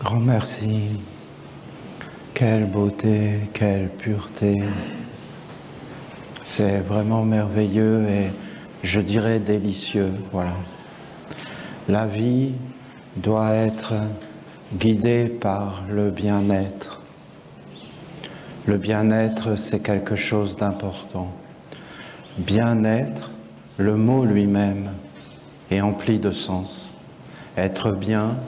Grand merci. Quelle beauté, quelle pureté. C'est vraiment merveilleux et je dirais délicieux. Voilà. La vie doit être guidée par le bien-être. Le bien-être, c'est quelque chose d'important. Bien-être, le mot lui-même est empli de sens. Être bien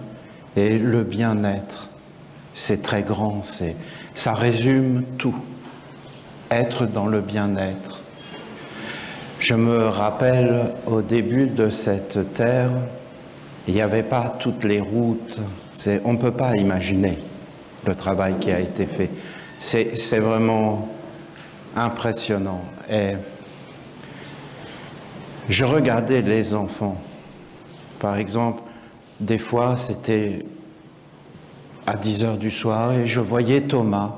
et le bien-être, c'est très grand, ça résume tout. Être dans le bien-être. Je me rappelle au début de cette terre, il n'y avait pas toutes les routes. On ne peut pas imaginer le travail qui a été fait. C'est vraiment impressionnant. Et je regardais les enfants. Par exemple, des fois, c'était à 10 heures du soir et je voyais Thomas,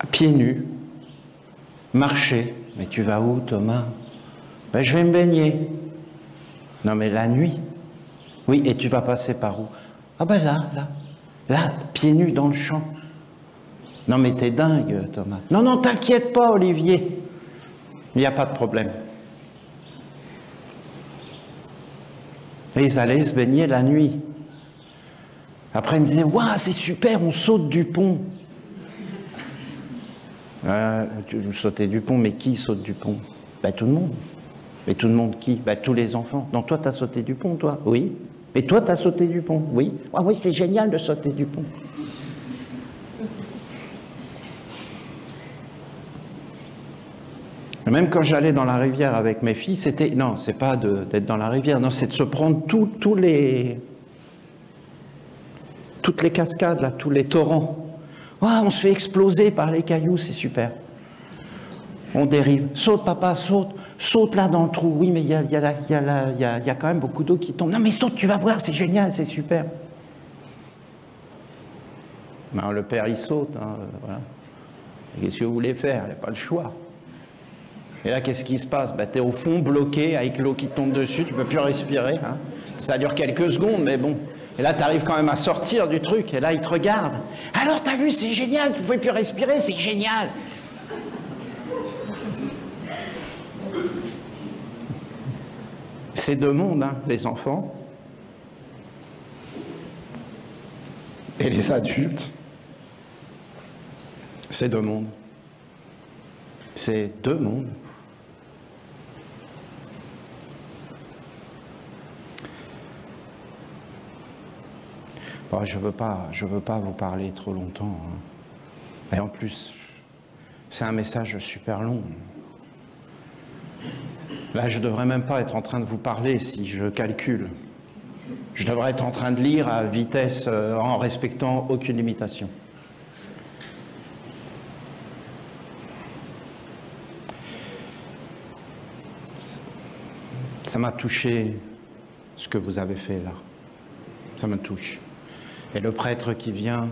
pieds nus, marcher. Mais tu vas où, Thomas? Ben, je vais me baigner. Non, mais la nuit. Oui, et tu vas passer par où? Ah ben là, pieds nus dans le champ. Non, mais t'es dingue, Thomas. Non, non, t'inquiète pas, Olivier. Il n'y a pas de problème. Et ils allaient se baigner la nuit. Après, ils me disaient, waouh, c'est super, on saute du pont. Tu sautais du pont, mais qui saute du pont? Ben, tout le monde. Mais tout le monde qui? Ben, tous les enfants. Donc toi, tu as sauté du pont, toi? Oui. Et toi, tu as sauté du pont? Oui. Ah oui, c'est génial de sauter du pont. Même quand j'allais dans la rivière avec mes filles, c'était... Non, c'est pas d'être dans la rivière, non, c'est de se prendre toutes les cascades, là, tous les torrents. Oh, on se fait exploser par les cailloux, c'est super. On dérive. Saute, papa, saute. Saute là dans le trou. Oui, mais il y a quand même beaucoup d'eau qui tombe. Non, mais saute, tu vas voir, c'est génial, c'est super. Ben, le père, il saute. Hein, voilà. Qu'est-ce que vous voulez faire? Il n'y a pas le choix. Et là, qu'est-ce qui se passe? Ben, tu es au fond bloqué avec l'eau qui tombe dessus, tu ne peux plus respirer. Hein. Ça dure quelques secondes, mais bon. Et là, tu arrives quand même à sortir du truc. Et là, il te regarde. Alors, t'as vu, c'est génial, tu ne pouvais plus respirer, c'est génial. C'est deux mondes, hein, les enfants et les adultes. C'est deux mondes. C'est deux mondes. Bon, je veux pas vous parler trop longtemps. Hein. Et en plus, c'est un message super long. Là, je ne devrais même pas être en train de vous parler si je calcule. Je devrais être en train de lire à vitesse en respectant aucune limitation. Ça m'a touché ce que vous avez fait là. Ça me touche. Et le prêtre qui vient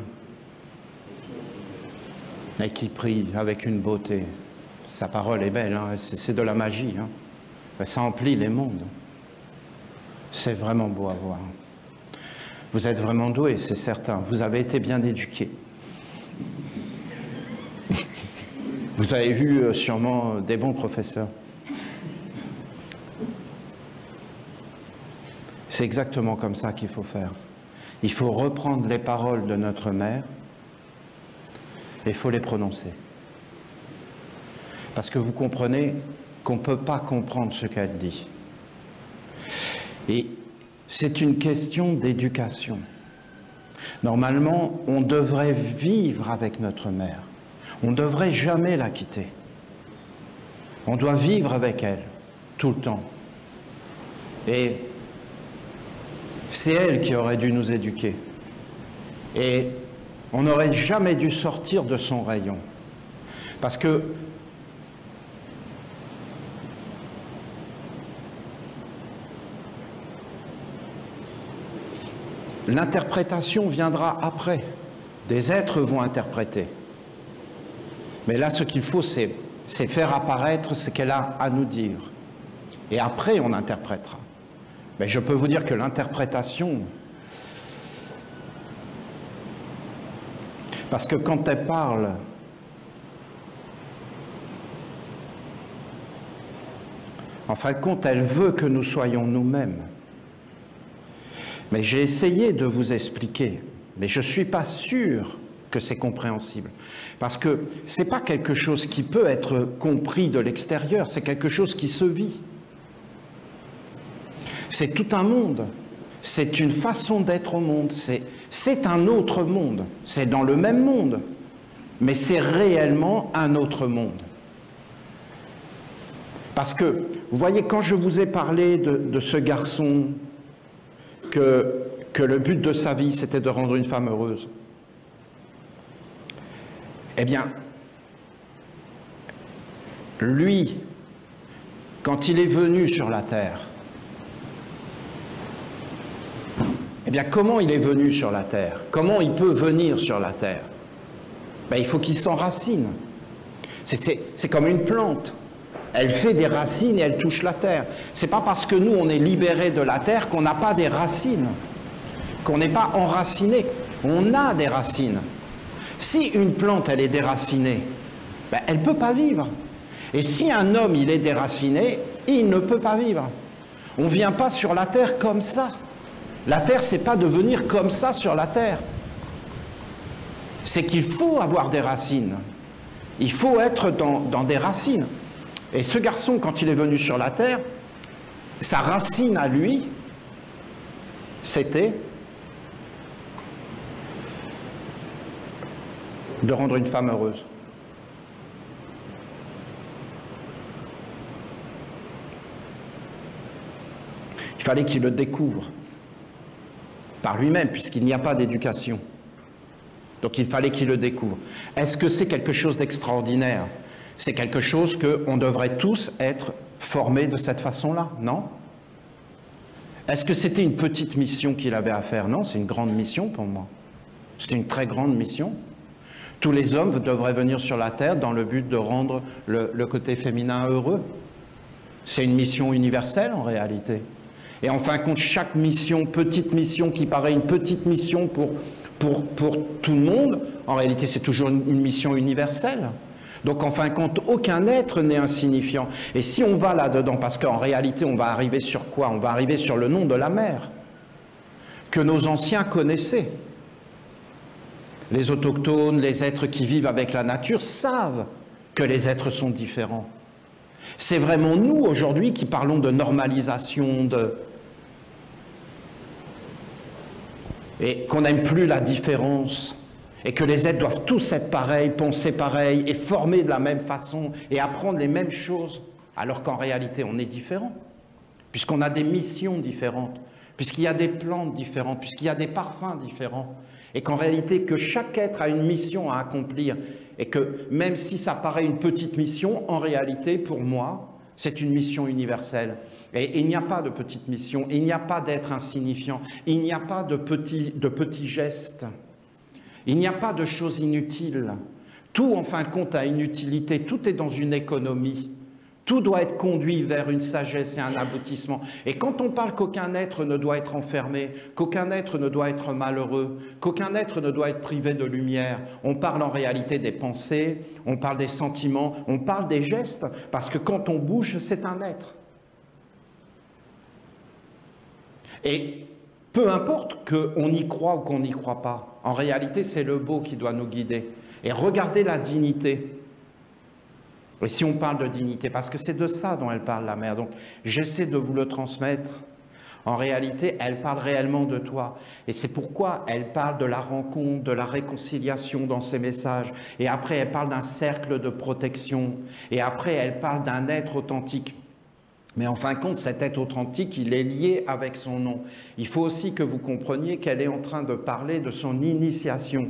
et qui prie avec une beauté. Sa parole est belle, hein, c'est de la magie. Hein. Ça emplit les mondes. C'est vraiment beau à voir. Vous êtes vraiment doués, c'est certain. Vous avez été bien éduqués. Vous avez eu sûrement des bons professeurs. C'est exactement comme ça qu'il faut faire. Il faut reprendre les paroles de notre mère et il faut les prononcer. Parce que vous comprenez qu'on ne peut pas comprendre ce qu'elle dit. Et c'est une question d'éducation. Normalement, on devrait vivre avec notre mère. On ne devrait jamais la quitter. On doit vivre avec elle, tout le temps. Et c'est elle qui aurait dû nous éduquer. Et on n'aurait jamais dû sortir de son rayon. Parce que l'interprétation viendra après. Des êtres vont interpréter. Mais là, ce qu'il faut, c'est faire apparaître ce qu'elle a à nous dire. Et après, on interprétera. Mais je peux vous dire que l'interprétation, Parce que quand elle parle, en fin de compte, elle veut que nous soyons nous-mêmes. Mais j'ai essayé de vous expliquer, mais je ne suis pas sûr que c'est compréhensible. Parce que ce n'est pas quelque chose qui peut être compris de l'extérieur, c'est quelque chose qui se vit. C'est tout un monde, c'est une façon d'être au monde, c'est un autre monde, c'est dans le même monde, mais c'est réellement un autre monde. Parce que, vous voyez, quand je vous ai parlé de ce garçon, que le but de sa vie, c'était de rendre une femme heureuse, eh bien, lui, quand il est venu sur la terre, eh bien, comment il est venu sur la terre? Comment il peut venir sur la terre? Ben, il faut qu'il s'enracine. C'est comme une plante. Elle fait des racines et elle touche la terre. C'est pas parce que nous, on est libérés de la terre qu'on n'a pas des racines, qu'on n'est pas enraciné. On a des racines. Si une plante, elle est déracinée, ben, elle ne peut pas vivre. Et si un homme, il est déraciné, il ne peut pas vivre. On ne vient pas sur la terre comme ça. La terre, c'est pas de venir comme ça sur la terre. C'est qu'il faut avoir des racines. Il faut être dans des racines. Et ce garçon, quand il est venu sur la terre, sa racine à lui, c'était de rendre une femme heureuse. Il fallait qu'il le découvre par lui-même, puisqu'il n'y a pas d'éducation. Donc il fallait qu'il le découvre. Est-ce que c'est quelque chose d'extraordinaire? C'est quelque chose qu'on devrait tous être formés de cette façon-là, non? Est-ce que c'était une petite mission qu'il avait à faire? Non, c'est une grande mission pour moi. C'est une très grande mission. Tous les hommes devraient venir sur la terre dans le but de rendre le côté féminin heureux. C'est une mission universelle en réalité. Et en fin de compte, chaque mission, petite mission qui paraît une petite mission pour tout le monde, en réalité c'est toujours une mission universelle. Donc en fin de compte, aucun être n'est insignifiant. Et si on va là-dedans, parce qu'en réalité on va arriver sur quoi? On va arriver sur le nom de la mer, que nos anciens connaissaient. Les autochtones, les êtres qui vivent avec la nature savent que les êtres sont différents. C'est vraiment nous aujourd'hui qui parlons de normalisation, et qu'on n'aime plus la différence. Et que les êtres doivent tous être pareils, penser pareil, et former de la même façon, et apprendre les mêmes choses, alors qu'en réalité, on est différents, puisqu'on a des missions différentes, puisqu'il y a des plantes différentes, puisqu'il y a des parfums différents, et qu'en réalité, que chaque être a une mission à accomplir, et que même si ça paraît une petite mission, en réalité, pour moi, c'est une mission universelle. Et il n'y a pas de petite mission, il n'y a pas d'être insignifiant, il n'y a pas de petits gestes. Il n'y a pas de choses inutiles. Tout, en fin de compte, a une utilité. Tout est dans une économie. Tout doit être conduit vers une sagesse et un aboutissement. Et quand on parle qu'aucun être ne doit être enfermé, qu'aucun être ne doit être malheureux, qu'aucun être ne doit être privé de lumière, on parle en réalité des pensées, on parle des sentiments, on parle des gestes, parce que quand on bouge, c'est un être. Et peu importe qu'on y croit ou qu'on n'y croit pas, en réalité, c'est le beau qui doit nous guider. Et regardez la dignité. Et si on parle de dignité, parce que c'est de ça dont elle parle, la mère. Donc, j'essaie de vous le transmettre. En réalité, elle parle réellement de toi. Et c'est pourquoi elle parle de la rencontre, de la réconciliation dans ses messages. Et après, elle parle d'un cercle de protection. Et après, elle parle d'un être authentique. Mais en fin de compte, cet être authentique, il est lié avec son nom. Il faut aussi que vous compreniez qu'elle est en train de parler de son initiation,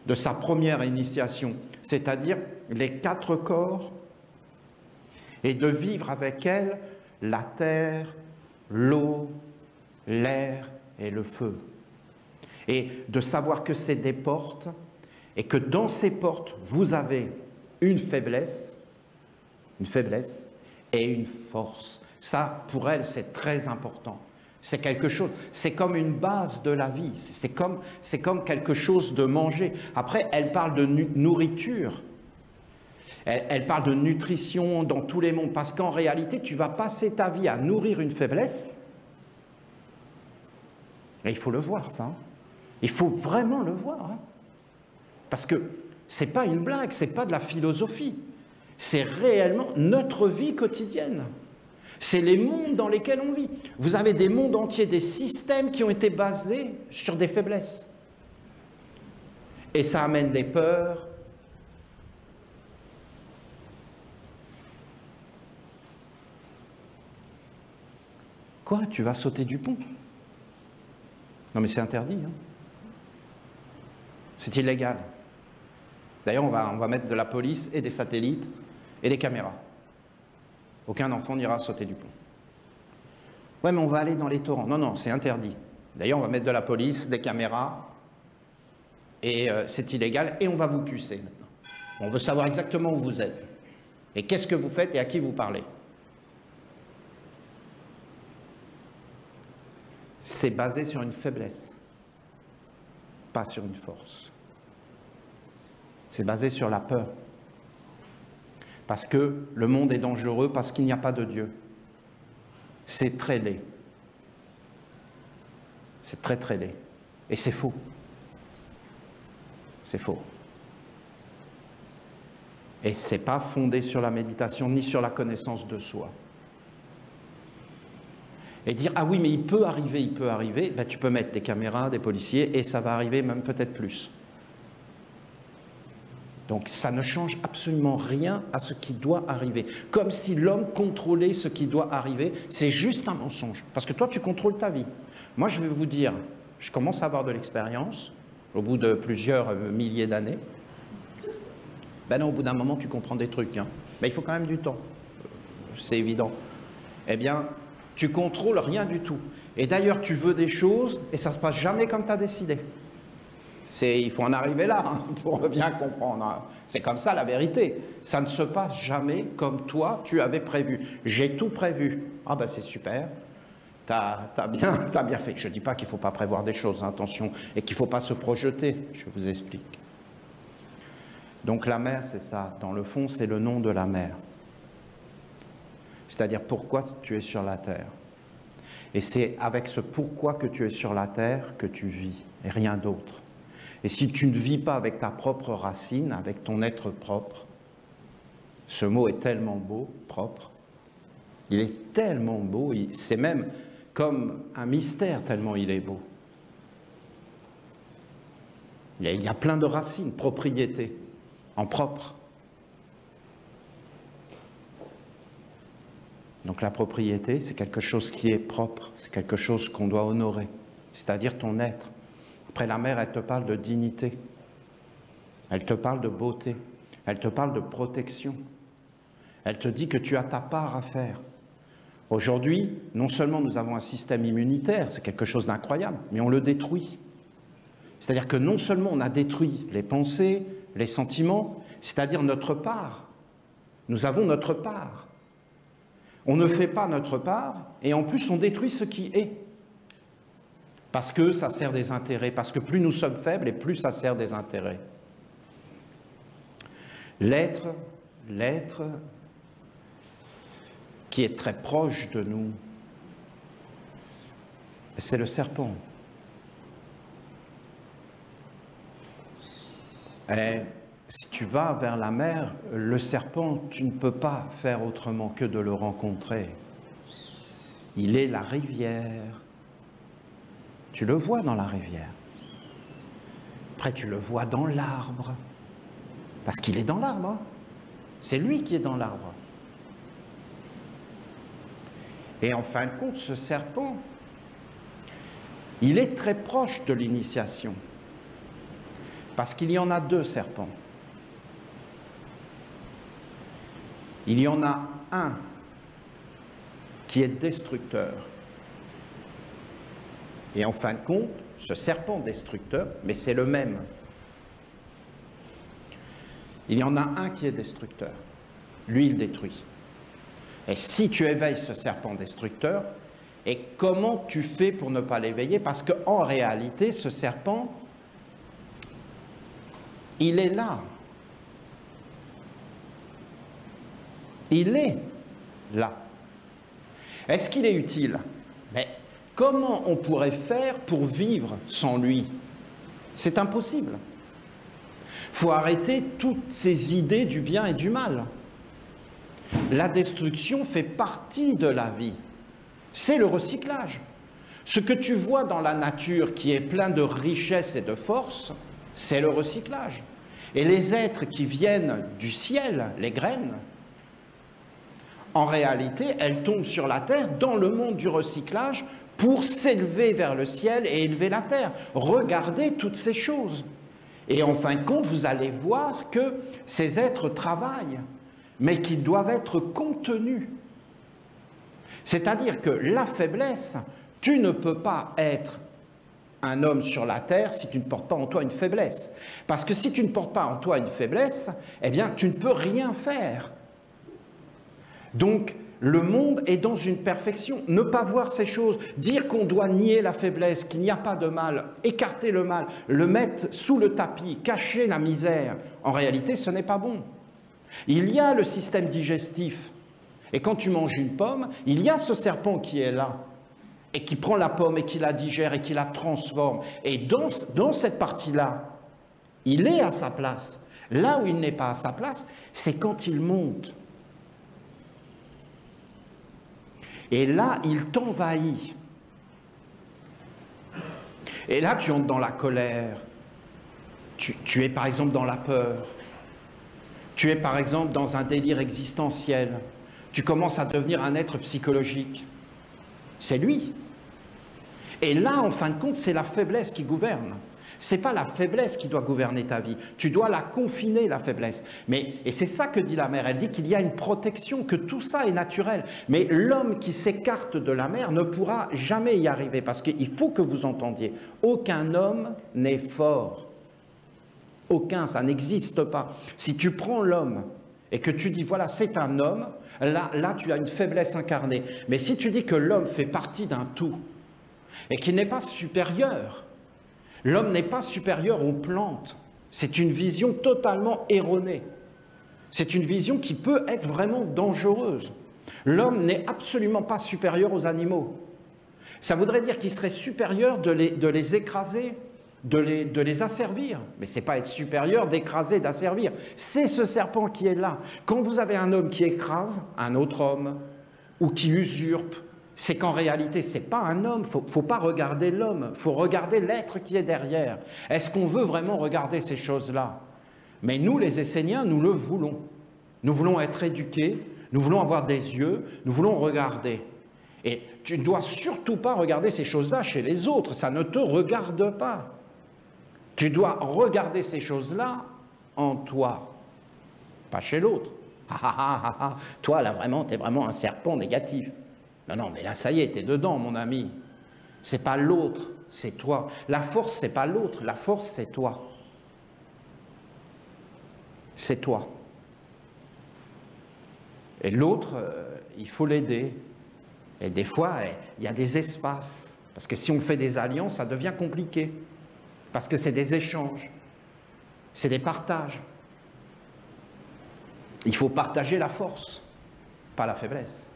de sa première initiation, c'est-à-dire les 4 corps, et de vivre avec elle la terre, l'eau, l'air et le feu. Et de savoir que c'est des portes, et que dans ces portes, vous avez une faiblesse et une force. Ça, pour elle, c'est très important. C'est quelque chose, c'est comme une base de la vie, c'est comme quelque chose de manger. Après, elle parle de nourriture, elle parle de nutrition dans tous les mondes, parce qu'en réalité, tu vas passer ta vie à nourrir une faiblesse. Et il faut le voir, ça. Hein. Il faut vraiment le voir. Hein. Parce que ce n'est pas une blague, ce n'est pas de la philosophie. C'est réellement notre vie quotidienne. C'est les mondes dans lesquels on vit. Vous avez des mondes entiers, des systèmes qui ont été basés sur des faiblesses. Et ça amène des peurs. Quoi? Tu vas sauter du pont? Non mais c'est interdit. Hein. C'est illégal. D'ailleurs, on va mettre de la police et des satellites et des caméras. Aucun enfant n'ira sauter du pont. Ouais, mais on va aller dans les torrents. Non, non, c'est interdit. D'ailleurs, on va mettre de la police, des caméras, et c'est illégal, et on va vous pucer maintenant. On veut savoir exactement où vous êtes, et qu'est-ce que vous faites et à qui vous parlez. C'est basé sur une faiblesse, pas sur une force. C'est basé sur la peur. Parce que le monde est dangereux, parce qu'il n'y a pas de Dieu. C'est très laid. C'est très très laid. Et c'est faux. C'est faux. Et ce n'est pas fondé sur la méditation, ni sur la connaissance de soi. Et dire, ah oui, mais il peut arriver, ben, tu peux mettre des caméras, des policiers, et ça va arriver même peut-être plus. Donc ça ne change absolument rien à ce qui doit arriver. Comme si l'homme contrôlait ce qui doit arriver, c'est juste un mensonge. Parce que toi, tu contrôles ta vie. Moi, je vais vous dire, je commence à avoir de l'expérience, au bout de plusieurs milliers d'années. Ben non, au bout d'un moment, tu comprends des trucs. Hein. Ben, il faut quand même du temps. C'est évident. Eh bien, tu contrôles rien du tout. Et d'ailleurs, tu veux des choses, et ça ne se passe jamais comme tu as décidé. Il faut en arriver là, hein, pour bien comprendre. C'est comme ça la vérité. Ça ne se passe jamais comme toi, tu avais prévu. J'ai tout prévu. Ah ben c'est super, t'as bien fait. Je ne dis pas qu'il ne faut pas prévoir des choses, hein, attention, et qu'il ne faut pas se projeter, je vous explique. Donc la mer, c'est ça. Dans le fond, c'est le nom de la mer. C'est-à-dire pourquoi tu es sur la terre. Et c'est avec ce pourquoi que tu es sur la terre que tu vis, et rien d'autre. Et si tu ne vis pas avec ta propre racine, avec ton être propre, ce mot est tellement beau, propre, il est tellement beau, c'est même comme un mystère tellement il est beau. Il y a plein de racines, propriété, en propre. Donc la propriété, c'est quelque chose qui est propre, c'est quelque chose qu'on doit honorer, c'est-à-dire ton être. Après, la mère, elle te parle de dignité, elle te parle de beauté, elle te parle de protection. Elle te dit que tu as ta part à faire. Aujourd'hui, non seulement nous avons un système immunitaire, c'est quelque chose d'incroyable, mais on le détruit. C'est-à-dire que non seulement on a détruit les pensées, les sentiments, c'est-à-dire notre part. Nous avons notre part. On ne fait pas notre part, et en plus on détruit ce qui est. Parce que ça sert des intérêts, parce que plus nous sommes faibles et plus ça sert des intérêts. L'être qui est très proche de nous, c'est le serpent. Et si tu vas vers la mer, le serpent, tu ne peux pas faire autrement que de le rencontrer. Il est la rivière. Tu le vois dans la rivière. Après, tu le vois dans l'arbre. Parce qu'il est dans l'arbre. Hein. C'est lui qui est dans l'arbre. Et en fin de compte, ce serpent, il est très proche de l'initiation. Parce qu'il y en a deux serpents. Il y en a un qui est destructeur. Et en fin de compte, ce serpent destructeur, mais c'est le même. Il y en a un qui est destructeur. Lui, il détruit. Et si tu éveilles ce serpent destructeur, Et comment tu fais pour ne pas l'éveiller? Parce qu'en réalité, ce serpent, il est là. Il est là. Est-ce qu'il est utile? Mais comment on pourrait faire pour vivre sans lui? C'est impossible. Il faut arrêter toutes ces idées du bien et du mal. La destruction fait partie de la vie. C'est le recyclage. Ce que tu vois dans la nature qui est plein de richesse et de force, c'est le recyclage. Et les êtres qui viennent du ciel, les graines, en réalité, elles tombent sur la terre dans le monde du recyclage pour s'élever vers le ciel et élever la terre. Regardez toutes ces choses. Et en fin de compte, vous allez voir que ces êtres travaillent, mais qu'ils doivent être contenus. C'est-à-dire que la faiblesse, tu ne peux pas être un homme sur la terre si tu ne portes pas en toi une faiblesse. Parce que si tu ne portes pas en toi une faiblesse, eh bien, tu ne peux rien faire. Donc, le monde est dans une perfection. Ne pas voir ces choses, dire qu'on doit nier la faiblesse, qu'il n'y a pas de mal, écarter le mal, le mettre sous le tapis, cacher la misère, en réalité, ce n'est pas bon. Il y a le système digestif. Et quand tu manges une pomme, il y a ce serpent qui est là, et qui prend la pomme, et qui la digère, et qui la transforme. Et dans cette partie-là, il est à sa place. Là où il n'est pas à sa place, c'est quand il monte. Et là, il t'envahit. Et là, tu entres dans la colère. Tu es par exemple dans la peur. Tu es par exemple dans un délire existentiel. Tu commences à devenir un être psychologique. C'est lui. Et là, en fin de compte, c'est la faiblesse qui gouverne. Ce n'est pas la faiblesse qui doit gouverner ta vie. Tu dois la confiner, la faiblesse. Et c'est ça que dit la mère. Elle dit qu'il y a une protection, que tout ça est naturel. Mais l'homme qui s'écarte de la mère ne pourra jamais y arriver. Parce qu'il faut que vous entendiez. Aucun homme n'est fort. Aucun, ça n'existe pas. Si tu prends l'homme et que tu dis, voilà, c'est un homme, là, tu as une faiblesse incarnée. Mais si tu dis que l'homme fait partie d'un tout et qu'il n'est pas supérieur, l'homme n'est pas supérieur aux plantes. C'est une vision totalement erronée. C'est une vision qui peut être vraiment dangereuse. L'homme n'est absolument pas supérieur aux animaux. Ça voudrait dire qu'il serait supérieur de les écraser, de les asservir. Mais ce n'est pas être supérieur d'écraser, d'asservir. C'est ce serpent qui est là. Quand vous avez un homme qui écrase un autre homme ou qui usurpe, c'est qu'en réalité, ce n'est pas un homme. Il ne faut pas regarder l'homme, il faut regarder l'être qui est derrière. Est-ce qu'on veut vraiment regarder ces choses-là? Mais nous, les Esséniens, nous le voulons. Nous voulons être éduqués, nous voulons avoir des yeux, nous voulons regarder. Et tu ne dois surtout pas regarder ces choses-là chez les autres, ça ne te regarde pas. Tu dois regarder ces choses-là en toi, pas chez l'autre. Toi, là, vraiment, tu es vraiment un serpent négatif. Non, non, mais là, ça y est, t'es dedans, mon ami. C'est pas l'autre, c'est toi. La force, c'est pas l'autre, la force, c'est toi. C'est toi. Et l'autre, il faut l'aider. Et des fois, il y a des espaces. Parce que si on fait des alliances, ça devient compliqué. Parce que c'est des échanges. C'est des partages. Il faut partager la force, pas la faiblesse.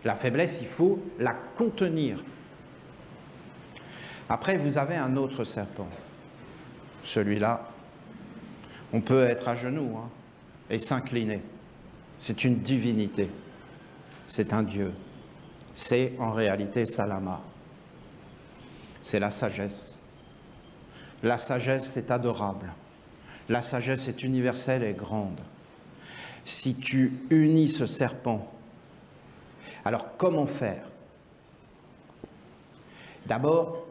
La faiblesse, il faut la contenir. Après, vous avez un autre serpent. Celui-là, on peut être à genoux et s'incliner. C'est une divinité. C'est un Dieu. C'est en réalité Salama. C'est la sagesse. La sagesse est adorable. La sagesse est universelle et grande. Si tu unis ce serpent, alors comment faire? D'abord,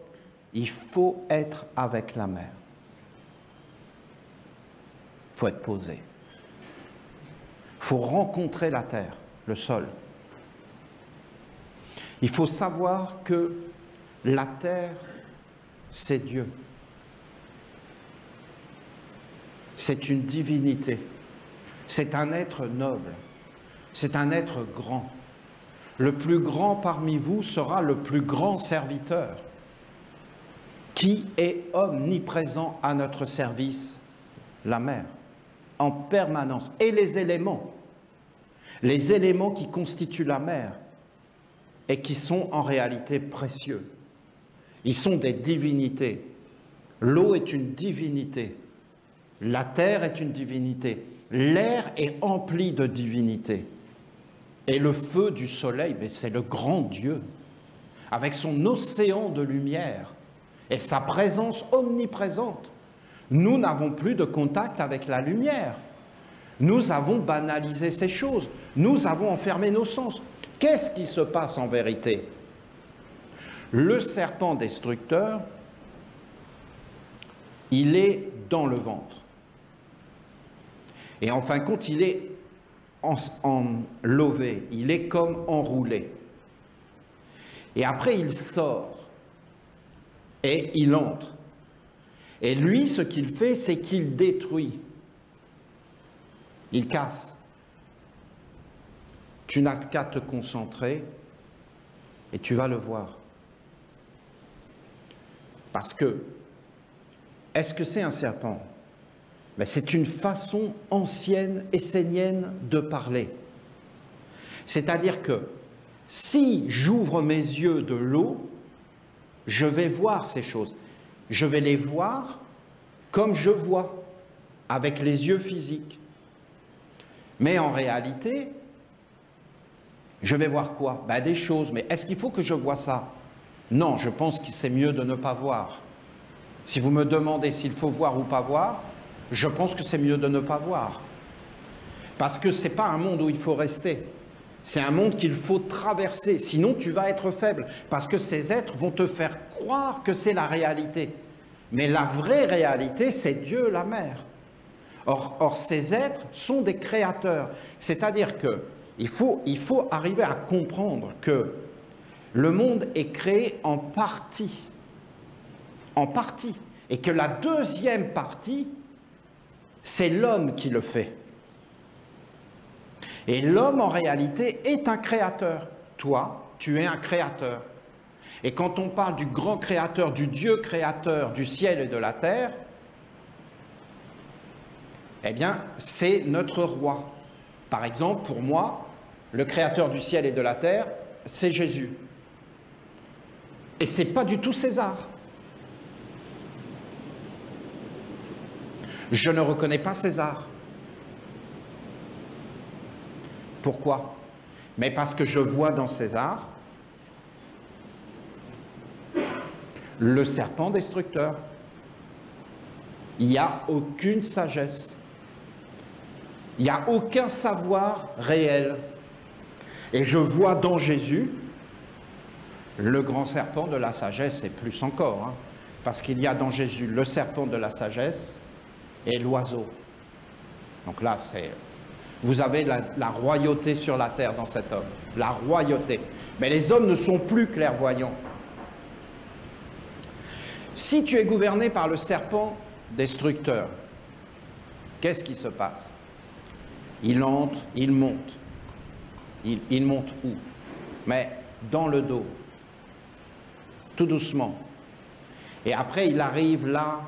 il faut être avec la mer. Il faut être posé. Il faut rencontrer la terre, le sol. Il faut savoir que la terre, c'est Dieu. C'est une divinité. C'est un être noble. C'est un être grand. Le plus grand parmi vous sera le plus grand serviteur. Qui est omniprésent à notre service? La mère, en permanence. Et les éléments qui constituent la mer et qui sont en réalité précieux. Ils sont des divinités. L'eau est une divinité. La terre est une divinité. L'air est empli de divinité. Et le feu du soleil, mais c'est le grand Dieu, avec son océan de lumière et sa présence omniprésente. Nous n'avons plus de contact avec la lumière. Nous avons banalisé ces choses. Nous avons enfermé nos sens. Qu'est-ce qui se passe en vérité? Le serpent destructeur, il est dans le ventre. Et en fin de compte, il est lové, il est comme enroulé. Et après, il sort et il entre. Et lui, ce qu'il fait, c'est qu'il détruit. Il casse. Tu n'as qu'à te concentrer et tu vas le voir. Parce que, est-ce que c'est un serpent? Ben, c'est une façon ancienne, essénienne de parler. C'est-à-dire que si j'ouvre mes yeux de l'eau, je vais voir ces choses. Je vais les voir comme je vois, avec les yeux physiques. Mais en réalité, je vais voir quoi? Ben, des choses. Mais est-ce qu'il faut que je voie ça? Non, je pense que c'est mieux de ne pas voir. Si vous me demandez s'il faut voir ou pas voir, je pense que c'est mieux de ne pas voir. Parce que ce n'est pas un monde où il faut rester. C'est un monde qu'il faut traverser. Sinon, tu vas être faible. Parce que ces êtres vont te faire croire que c'est la réalité. Mais la vraie réalité, c'est Dieu, la mère. Or, ces êtres sont des créateurs. C'est-à-dire qu'il faut arriver à comprendre que le monde est créé en partie. En partie. Et que la deuxième partie, c'est l'homme qui le fait. Et l'homme, en réalité, est un créateur. Toi, tu es un créateur. Et quand on parle du grand créateur, du Dieu créateur du ciel et de la terre, eh bien, c'est notre roi. Par exemple, pour moi, le créateur du ciel et de la terre, c'est Jésus. Et ce n'est pas du tout César. Je ne reconnais pas César. Pourquoi? Mais parce que je vois dans César le serpent destructeur. Il n'y a aucune sagesse. Il n'y a aucun savoir réel. Et je vois dans Jésus le grand serpent de la sagesse, et plus encore, hein, parce qu'il y a dans Jésus le serpent de la sagesse et l'oiseau. Donc là, vous avez la royauté sur la terre dans cet homme. La royauté. Mais les hommes ne sont plus clairvoyants. Si tu es gouverné par le serpent destructeur, qu'est-ce qui se passe? Il entre, il monte. Il monte où? Mais dans le dos. Tout doucement. Et après, il arrive là,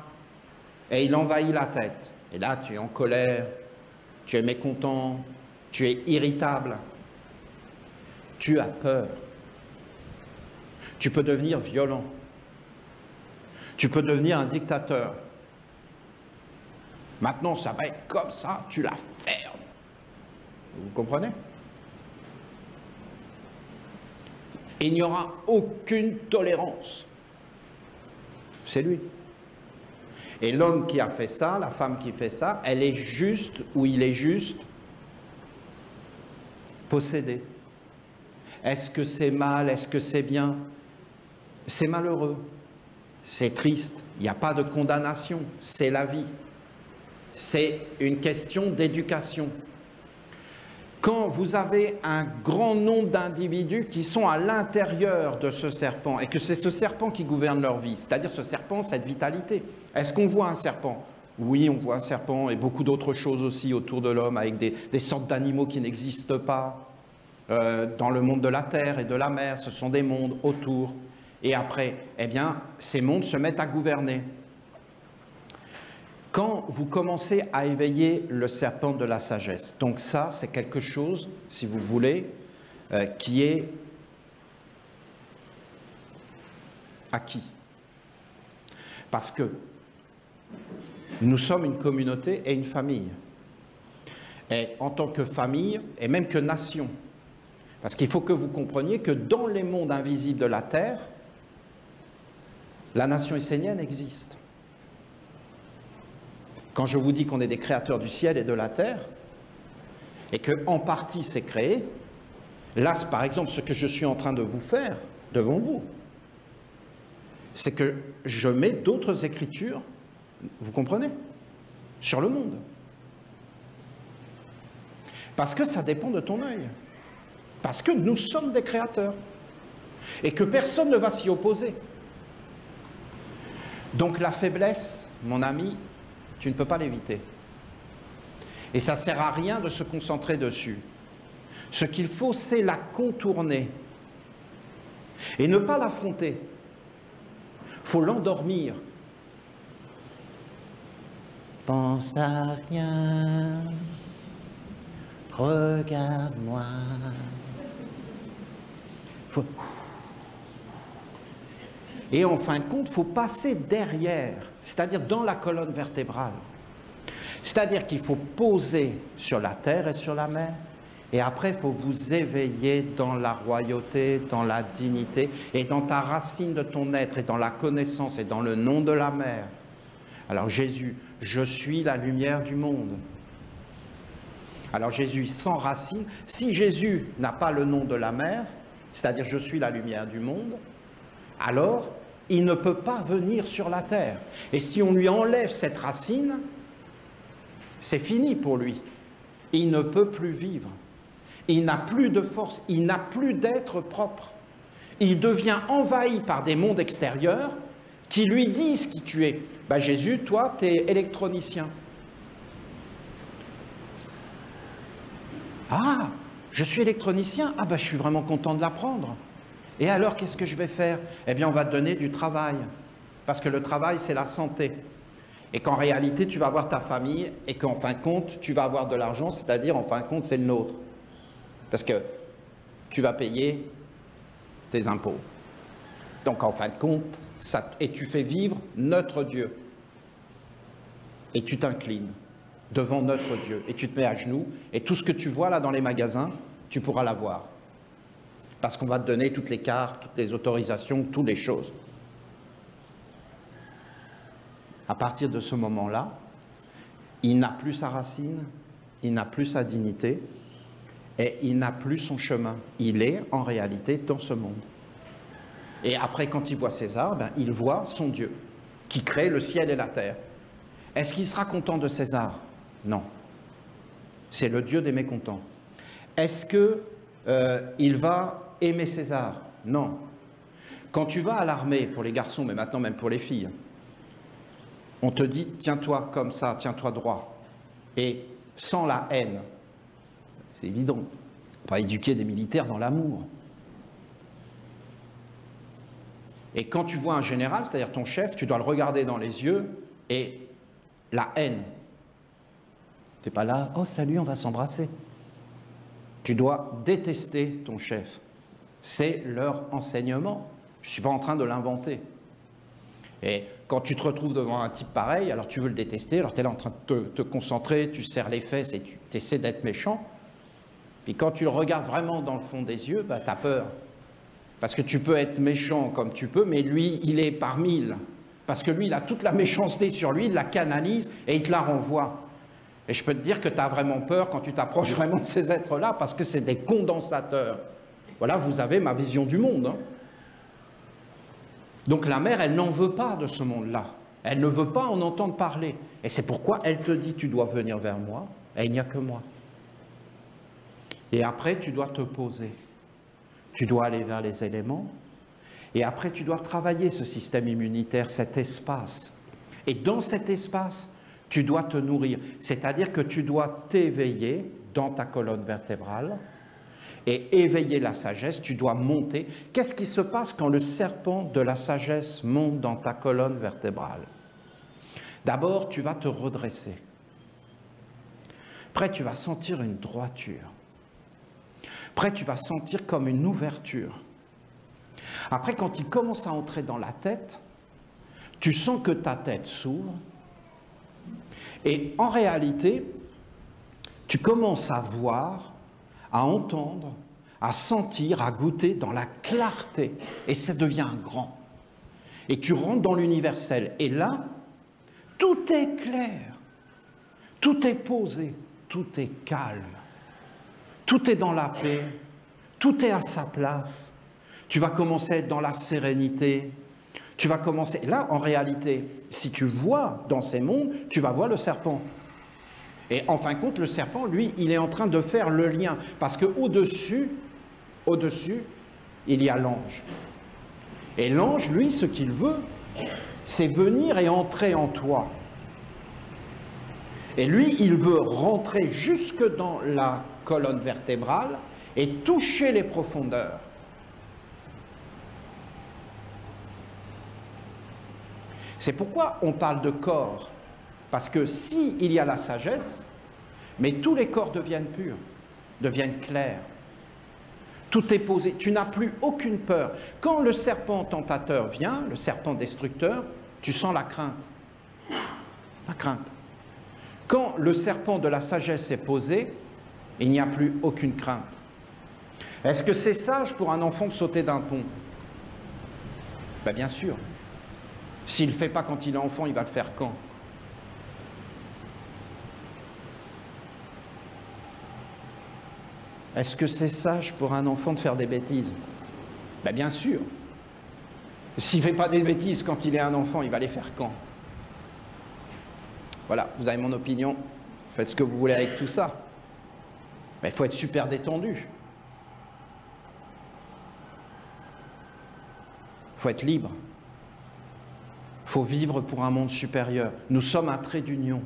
et il envahit la tête. Et là, tu es en colère, tu es mécontent, tu es irritable, tu as peur. Tu peux devenir violent. Tu peux devenir un dictateur. Maintenant, ça va être comme ça, tu la fermes. Vous comprenez? Il n'y aura aucune tolérance. C'est lui. Et l'homme qui a fait ça, la femme qui fait ça, elle est juste, ou il est juste, possédé. Est-ce que c'est mal? Est-ce que c'est bien? C'est malheureux. C'est triste. Il n'y a pas de condamnation. C'est la vie. C'est une question d'éducation. Quand vous avez un grand nombre d'individus qui sont à l'intérieur de ce serpent et que c'est ce serpent qui gouverne leur vie, c'est-à-dire ce serpent, cette vitalité. Est-ce qu'on voit un serpent? Oui, on voit un serpent et beaucoup d'autres choses aussi autour de l'homme avec des sortes d'animaux qui n'existent pas. dans le monde de la terre et de la mer, ce sont des mondes autour. Et après, eh bien, ces mondes se mettent à gouverner. Quand vous commencez à éveiller le serpent de la sagesse, donc ça, c'est quelque chose, si vous voulez, qui est acquis. Parce que nous sommes une communauté et une famille. Et en tant que famille, et même que nation, parce qu'il faut que vous compreniez que dans les mondes invisibles de la terre, la nation essénienne existe. Quand je vous dis qu'on est des créateurs du ciel et de la terre, et qu'en partie c'est créé, là, par exemple, ce que je suis en train de vous faire devant vous, c'est que je mets d'autres écritures, vous comprenez, sur le monde. Parce que ça dépend de ton œil. Parce que nous sommes des créateurs. Et que personne ne va s'y opposer. Donc la faiblesse, mon ami, tu ne peux pas l'éviter. Et ça ne sert à rien de se concentrer dessus. Ce qu'il faut, c'est la contourner. Et ne pas l'affronter. Il faut l'endormir. Pense à rien, regarde-moi. Et en fin de compte, il faut passer derrière, c'est-à-dire dans la colonne vertébrale. C'est-à-dire qu'il faut poser sur la terre et sur la mer, et après il faut vous éveiller dans la royauté, dans la dignité, et dans ta racine de ton être, et dans la connaissance, et dans le nom de la mer. Alors Jésus, je suis la lumière du monde. Alors Jésus s'enracine. Si Jésus n'a pas le nom de la mer, c'est-à-dire je suis la lumière du monde, alors il ne peut pas venir sur la terre. Et si on lui enlève cette racine, c'est fini pour lui. Il ne peut plus vivre. Il n'a plus de force, il n'a plus d'être propre. Il devient envahi par des mondes extérieurs qui lui disent qui tu es. Ben Jésus, toi, tu es électronicien. Ah, je suis électronicien? Ah ben je suis vraiment content de l'apprendre. Et alors, qu'est-ce que je vais faire? Eh bien, on va te donner du travail. Parce que le travail, c'est la santé. Et qu'en réalité, tu vas avoir ta famille et qu'en fin de compte, tu vas avoir de l'argent, c'est-à-dire, en fin de compte, c'est le nôtre. Parce que tu vas payer tes impôts. Donc, en fin de compte, et tu fais vivre notre Dieu. Et tu t'inclines devant notre Dieu. Et tu te mets à genoux. Et tout ce que tu vois là dans les magasins, tu pourras l'avoir. Parce qu'on va te donner toutes les cartes, toutes les autorisations, toutes les choses. À partir de ce moment-là, il n'a plus sa racine, il n'a plus sa dignité, et il n'a plus son chemin. Il est en réalité dans ce monde. Et après, quand il voit César, ben, il voit son Dieu, qui crée le ciel et la terre. Est-ce qu'il sera content de César? Non. C'est le Dieu des mécontents. Est-ce qu'il va aimer César? Non. Quand tu vas à l'armée, pour les garçons, mais maintenant même pour les filles, on te dit, tiens-toi comme ça, tiens-toi droit. Et sans la haine. C'est évident. On va éduquer des militaires dans l'amour. Et quand tu vois un général, c'est-à-dire ton chef, tu dois le regarder dans les yeux et la haine. Tu n'es pas là, oh salut, on va s'embrasser. Tu dois détester ton chef. C'est leur enseignement. Je ne suis pas en train de l'inventer. Et quand tu te retrouves devant un type pareil, alors tu veux le détester, alors tu es là en train de te concentrer, tu serres les fesses et tu essaies d'être méchant. Puis quand tu le regardes vraiment dans le fond des yeux, bah, tu as peur. Parce que tu peux être méchant comme tu peux, mais lui, il est par mille. Parce que lui, il a toute la méchanceté sur lui, il la canalise et il te la renvoie. Et je peux te dire que tu as vraiment peur quand tu t'approches vraiment de ces êtres-là, parce que c'est des condensateurs. Voilà, vous avez ma vision du monde. Hein. Donc la mère, elle n'en veut pas de ce monde-là. Elle ne veut pas en entendre parler. Et c'est pourquoi elle te dit, tu dois venir vers moi, et il n'y a que moi. Et après, tu dois te poser. Tu dois aller vers les éléments. Et après, tu dois travailler ce système immunitaire, cet espace. Et dans cet espace, tu dois te nourrir. C'est-à-dire que tu dois t'éveiller dans ta colonne vertébrale et éveiller la sagesse, tu dois monter. Qu'est-ce qui se passe quand le serpent de la sagesse monte dans ta colonne vertébrale? D'abord, tu vas te redresser. Après, tu vas sentir une droiture. Après, tu vas sentir comme une ouverture. Après, quand il commence à entrer dans la tête, tu sens que ta tête s'ouvre. Et en réalité, tu commences à voir, à entendre, à sentir, à goûter dans la clarté. Et ça devient grand. Et tu rentres dans l'universel. Et là, tout est clair. Tout est posé. Tout est calme. Tout est dans la paix. Tout est à sa place. Tu vas commencer à être dans la sérénité. Tu vas commencer... Là, en réalité, si tu vois dans ces mondes, tu vas voir le serpent. Et en fin de compte, le serpent, lui, il est en train de faire le lien. Parce qu'au-dessus, il y a l'ange. Et l'ange, lui, ce qu'il veut, c'est venir et entrer en toi. Et lui, il veut rentrer jusque dans la colonne vertébrale et toucher les profondeurs. C'est pourquoi on parle de corps. Parce que s'il y a la sagesse, mais tous les corps deviennent purs, deviennent clairs. Tout est posé, tu n'as plus aucune peur. Quand le serpent tentateur vient, le serpent destructeur, tu sens la crainte. La crainte. Quand le serpent de la sagesse est posé, il n'y a plus aucune crainte. Est-ce que c'est sage pour un enfant de sauter d'un pont? Ben bien sûr. S'il ne le fait pas quand il est enfant, il va le faire quand? Est-ce que c'est sage pour un enfant de faire des bêtises? Ben bien sûr. S'il ne fait pas des bêtises quand il est un enfant, il va les faire quand? Voilà, vous avez mon opinion. Faites ce que vous voulez avec tout ça. Mais il faut être super détendu. Il faut être libre. Il faut vivre pour un monde supérieur. Nous sommes un trait d'union.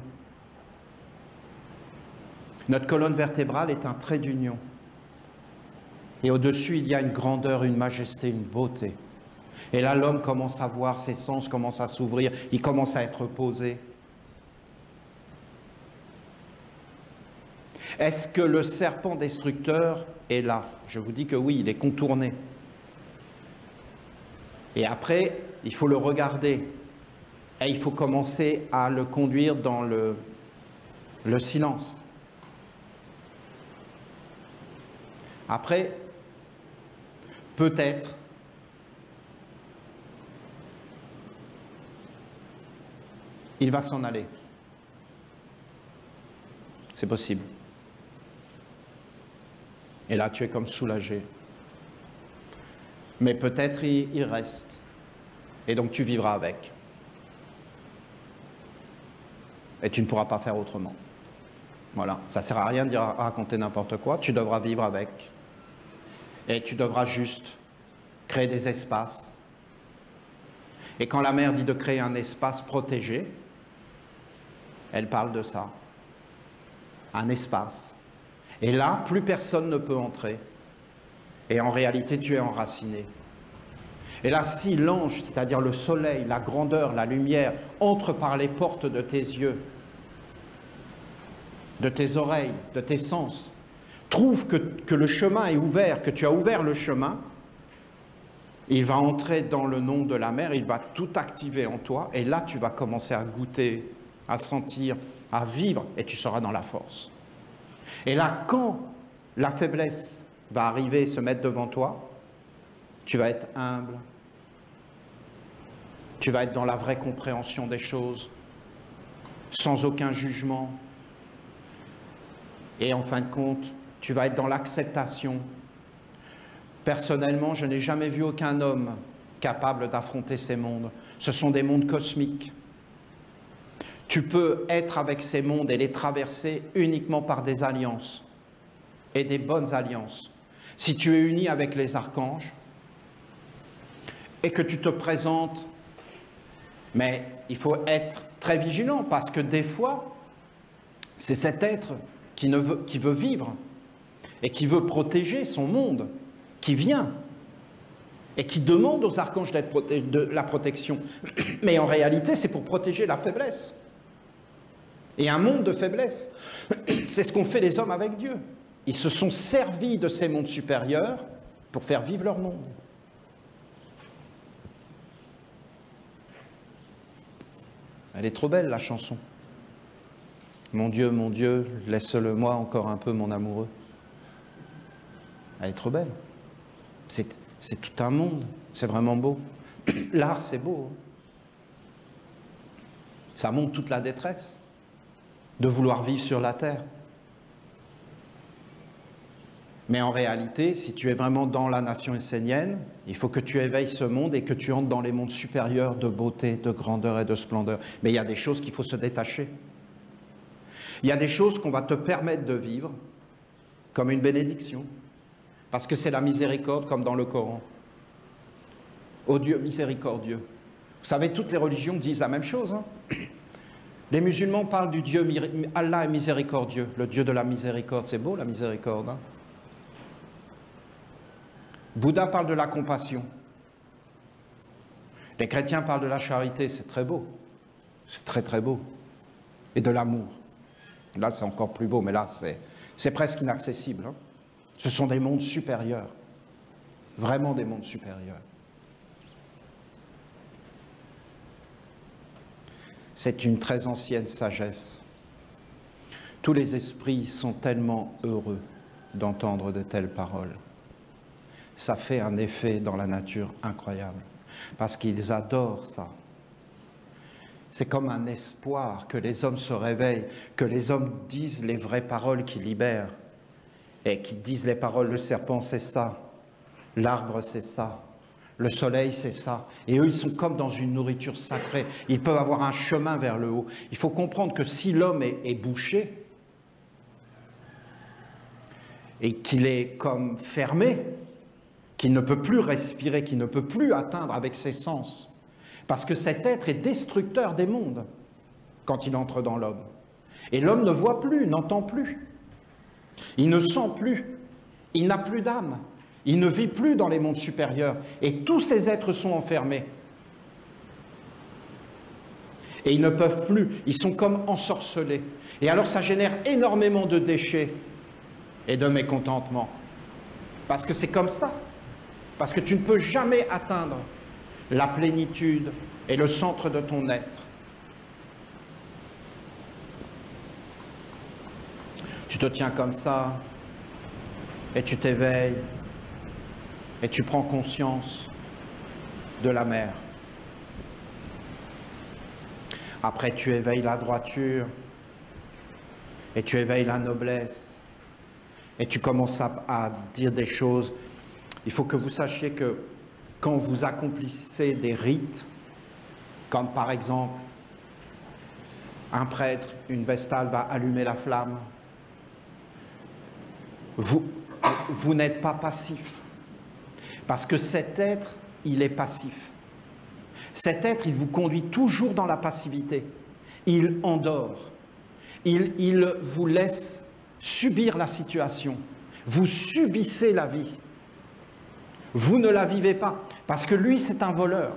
Notre colonne vertébrale est un trait d'union. Et au-dessus, il y a une grandeur, une majesté, une beauté. Et là, l'homme commence à voir, ses sens commencent à s'ouvrir, il commence à être posé. Est-ce que le serpent destructeur est là? Je vous dis que oui, il est contourné. Et après, il faut le regarder. Et il faut commencer à le conduire dans le silence. Après, peut-être, il va s'en aller. C'est possible. Et là, tu es comme soulagé. Mais peut-être il reste. Et donc, tu vivras avec. Et tu ne pourras pas faire autrement. Voilà. Ça ne sert à rien de raconter n'importe quoi. Tu devras vivre avec. Et tu devras juste créer des espaces. Et quand la mère dit de créer un espace protégé, elle parle de ça. Un espace. Et là, plus personne ne peut entrer. Et en réalité, tu es enraciné. Et là, si l'ange, c'est-à-dire le soleil, la grandeur, la lumière, entre par les portes de tes yeux, de tes oreilles, de tes sens, trouve que le chemin est ouvert, que tu as ouvert le chemin, il va entrer dans le nom de la mer, il va tout activer en toi, et là, tu vas commencer à goûter, à sentir, à vivre, et tu seras dans la force. Et là, quand la faiblesse va arriver et se mettre devant toi, tu vas être humble, tu vas être dans la vraie compréhension des choses, sans aucun jugement. Et en fin de compte, tu vas être dans l'acceptation. Personnellement, je n'ai jamais vu aucun homme capable d'affronter ces mondes. Ce sont des mondes cosmiques. Tu peux être avec ces mondes et les traverser uniquement par des alliances, et des bonnes alliances. Si tu es uni avec les archanges, et que tu te présentes, mais il faut être très vigilant, parce que des fois, c'est cet être qui veut vivre, et qui veut protéger son monde, qui vient et qui demande aux archanges de la protection. Mais en réalité, c'est pour protéger la faiblesse. Et un monde de faiblesse. C'est ce qu'ont fait les hommes avec Dieu. Ils se sont servis de ces mondes supérieurs pour faire vivre leur monde. Elle est trop belle, la chanson. Mon Dieu, laisse-le moi encore un peu, mon amoureux. Elle est trop belle. C'est tout un monde. C'est vraiment beau. L'art, c'est beau. Ça montre toute la détresse de vouloir vivre sur la terre. Mais en réalité, si tu es vraiment dans la nation essénienne, il faut que tu éveilles ce monde et que tu entres dans les mondes supérieurs de beauté, de grandeur et de splendeur. Mais il y a des choses qu'il faut se détacher. Il y a des choses qu'on va te permettre de vivre comme une bénédiction. Parce que c'est la miséricorde comme dans le Coran. Ô Dieu miséricordieux. Vous savez, toutes les religions disent la même chose. Hein. Les musulmans parlent du Dieu, Allah est miséricordieux, le Dieu de la miséricorde. C'est beau la miséricorde. Hein. Bouddha parle de la compassion. Les chrétiens parlent de la charité, c'est très beau. C'est très très beau. Et de l'amour. Là, c'est encore plus beau, mais là, c'est presque inaccessible. Hein. Ce sont des mondes supérieurs. Vraiment des mondes supérieurs. C'est une très ancienne sagesse. Tous les esprits sont tellement heureux d'entendre de telles paroles. Ça fait un effet dans la nature incroyable, parce qu'ils adorent ça. C'est comme un espoir que les hommes se réveillent, que les hommes disent les vraies paroles qui libèrent, et qui disent les paroles, le serpent c'est ça, l'arbre c'est ça, le soleil c'est ça. Et eux ils sont comme dans une nourriture sacrée, ils peuvent avoir un chemin vers le haut. Il faut comprendre que si l'homme est bouché, et qu'il est comme fermé, qu'il ne peut plus respirer, qu'il ne peut plus atteindre avec ses sens. Parce que cet être est destructeur des mondes quand il entre dans l'homme. Et l'homme ne voit plus, n'entend plus. Il ne sent plus. Il n'a plus d'âme. Il ne vit plus dans les mondes supérieurs. Et tous ces êtres sont enfermés. Et ils ne peuvent plus. Ils sont comme ensorcelés. Et alors ça génère énormément de déchets et de mécontentement. Parce que c'est comme ça. Parce que tu ne peux jamais atteindre la plénitude et le centre de ton être. Tu te tiens comme ça, et tu t'éveilles, et tu prends conscience de la mer. Après, tu éveilles la droiture, et tu éveilles la noblesse, et tu commences à dire des choses. Il faut que vous sachiez que quand vous accomplissez des rites, comme par exemple un prêtre, une vestale va allumer la flamme, vous n'êtes pas passif. Parce que cet être, il est passif. Cet être, il vous conduit toujours dans la passivité. Il endort. Il vous laisse subir la situation. Vous subissez la vie. Vous ne la vivez pas, parce que lui, c'est un voleur.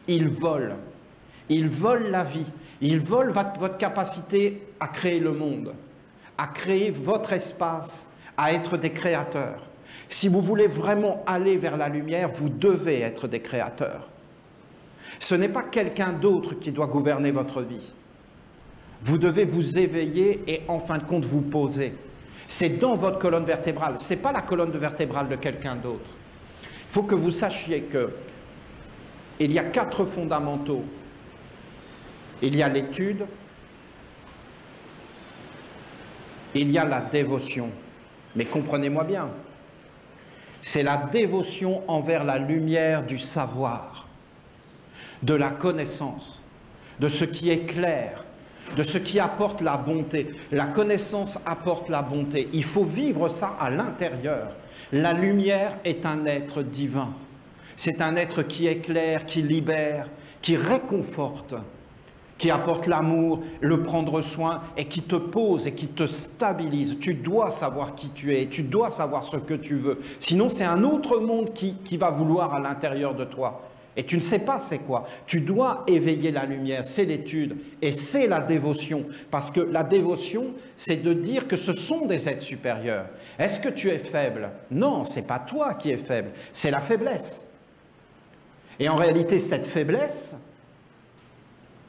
Il vole. Il vole la vie. Il vole votre capacité à créer le monde, à créer votre espace, à être des créateurs. Si vous voulez vraiment aller vers la lumière, vous devez être des créateurs. Ce n'est pas quelqu'un d'autre qui doit gouverner votre vie. Vous devez vous éveiller et en fin de compte vous poser. C'est dans votre colonne vertébrale, ce n'est pas la colonne vertébrale de quelqu'un d'autre. Il faut que vous sachiez qu'il y a 4 fondamentaux. Il y a l'étude, il y a la dévotion. Mais comprenez-moi bien, c'est la dévotion envers la lumière du savoir, de la connaissance, de ce qui est clair, de ce qui apporte la bonté. La connaissance apporte la bonté. Il faut vivre ça à l'intérieur. La lumière est un être divin. C'est un être qui éclaire, qui libère, qui réconforte, qui apporte l'amour, le prendre soin et qui te pose et qui te stabilise. Tu dois savoir qui tu es, tu dois savoir ce que tu veux. Sinon, c'est un autre monde qui va vouloir à l'intérieur de toi. Et tu ne sais pas c'est quoi. Tu dois éveiller la lumière, c'est l'étude et c'est la dévotion. Parce que la dévotion, c'est de dire que ce sont des êtres supérieurs. Est-ce que tu es faible? Non, c'est pas toi qui es faible, c'est la faiblesse. Et en réalité, cette faiblesse,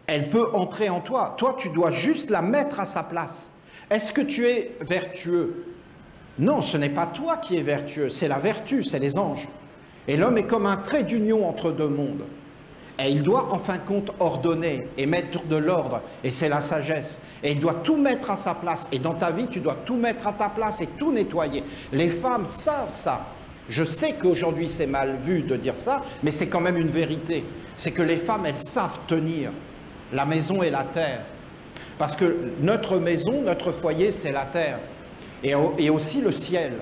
elle peut entrer en toi. Toi, tu dois juste la mettre à sa place. Est-ce que tu es vertueux? Non, ce n'est pas toi qui es vertueux, c'est la vertu, c'est les anges. Et l'homme est comme un trait d'union entre deux mondes. Et il doit en fin de compte ordonner et mettre de l'ordre. Et c'est la sagesse. Et il doit tout mettre à sa place. Et dans ta vie, tu dois tout mettre à ta place et tout nettoyer. Les femmes savent ça. Je sais qu'aujourd'hui c'est mal vu de dire ça, mais c'est quand même une vérité. C'est que les femmes, elles savent tenir la maison et la terre. Parce que notre maison, notre foyer, c'est la terre. Et aussi le ciel.